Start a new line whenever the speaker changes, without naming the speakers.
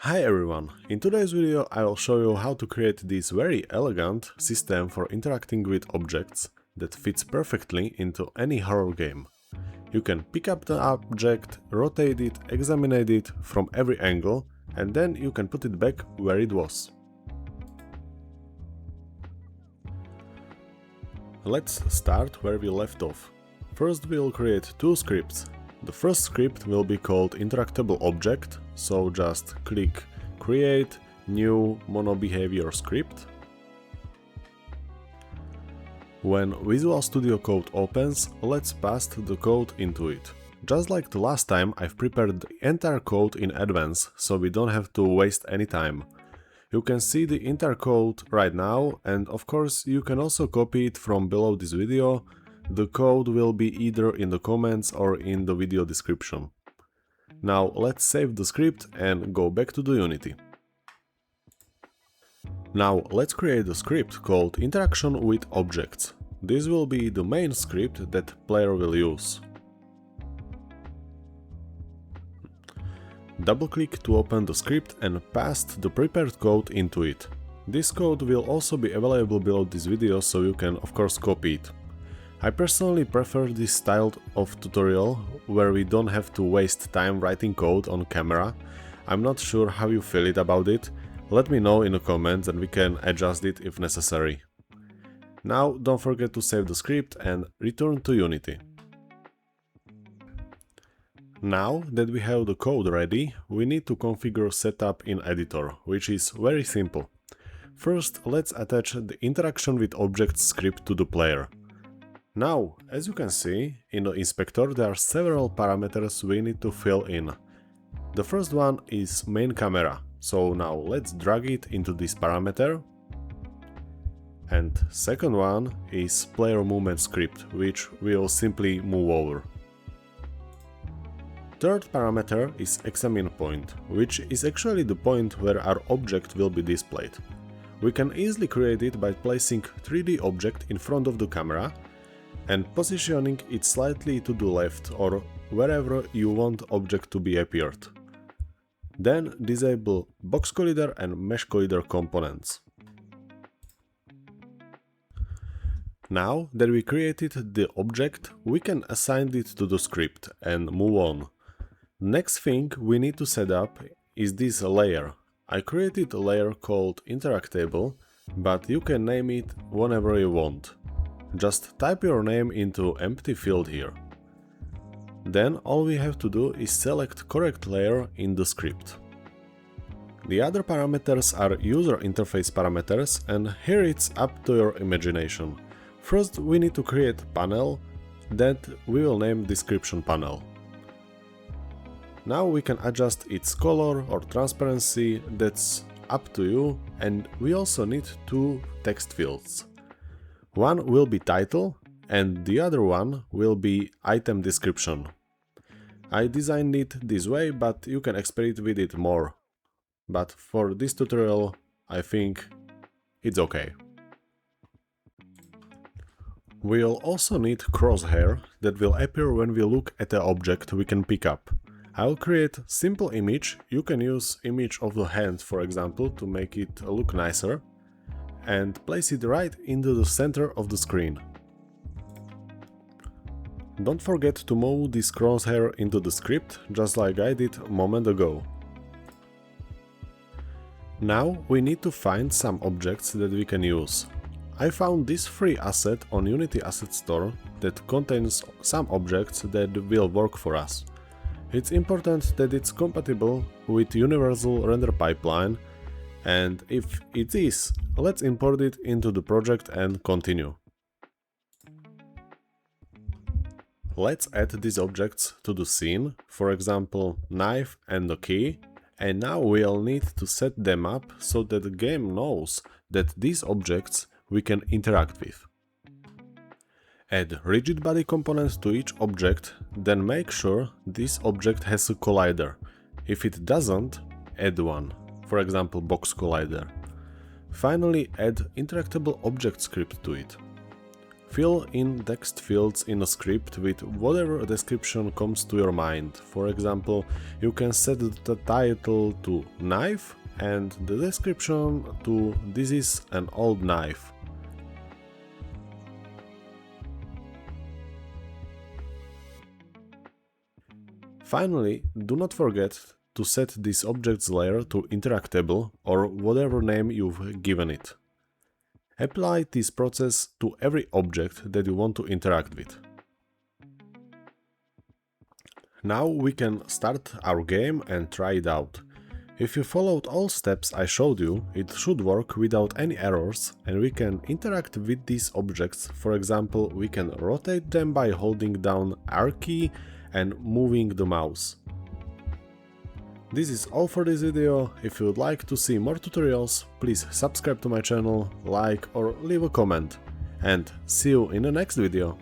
Hi everyone! In today's video I will show you how to create this very elegant system for interacting with objects that fits perfectly into any horror game. You can pick up the object, rotate it, examine it from every angle, and then you can put it back where it was. Let's start where we left off. First we'll create two scripts. The first script will be called interactable object, so just click create new mono-behavior script. When Visual Studio Code opens, let's paste the code into it. Just like the last time, I've prepared the entire code in advance, so we don't have to waste any time. You can see the entire code right now, and of course you can also copy it from below this video. The code will be either in the comments or in the video description. Now let's save the script and go back to the Unity. Now let's create a script called interaction with objects. This will be the main script that player will use. Double-click to open the script and paste the prepared code into it. This code will also be available below this video, so you can of course copy it. I personally prefer this style of tutorial, where we don't have to waste time writing code on camera. I'm not sure how you feel about it. Let me know in the comments and we can adjust it if necessary. Now don't forget to save the script and return to Unity. Now that we have the code ready, we need to configure setup in editor, which is very simple. First, let's attach the interaction with objects script to the player. Now, as you can see, in the inspector there are several parameters we need to fill in. The first one is main camera, so now let's drag it into this parameter. And second one is player movement script, which we'll simply move over. Third parameter is examine point, which is actually the point where our object will be displayed. We can easily create it by placing 3D object in front of the camera and positioning it slightly to the left or wherever you want object to be appeared. Then disable box collider and mesh collider components. Now that we created the object, we can assign it to the script and move on. Next thing we need to set up is this layer. I created a layer called interactable, but you can name it whenever you want. Just type your name into empty field here. Then all we have to do is select correct layer in the script. The other parameters are user interface parameters, and here it's up to your imagination. First we need to create a panel that we will name description panel. Now we can adjust its color or transparency, that's up to you, and we also need two text fields. One will be title and the other one will be item description. I designed it this way, but you can experiment with it more. But for this tutorial, I think it's okay. We'll also need crosshair that will appear when we look at the object we can pick up. I'll create simple image. You can use image of the hand, for example, to make it look nicer, and place it right into the center of the screen. Don't forget to move this crosshair into the script, just like I did a moment ago. Now we need to find some objects that we can use. I found this free asset on Unity Asset Store that contains some objects that will work for us. It's important that it's compatible with Universal Render Pipeline, and if it is, let's import it into the project and continue. Let's add these objects to the scene, for example knife and the key, and now we'll need to set them up so that the game knows that these objects we can interact with. Add rigid body component to each object, then make sure this object has a collider. If it doesn't, add one. For example, box collider. Finally, add interactable object script to it. Fill in text fields in a script with whatever description comes to your mind. For example, you can set the title to knife and the description to "this is an old knife." Finally, do not forget to set this object's layer to interactable or whatever name you've given it. Apply this process to every object that you want to interact with. Now we can start our game and try it out. If you followed all steps I showed you, it should work without any errors, and we can interact with these objects. For example, we can rotate them by holding down R key and moving the mouse. This is all for this video. If you would like to see more tutorials, please subscribe to my channel, like or leave a comment. And see you in the next video.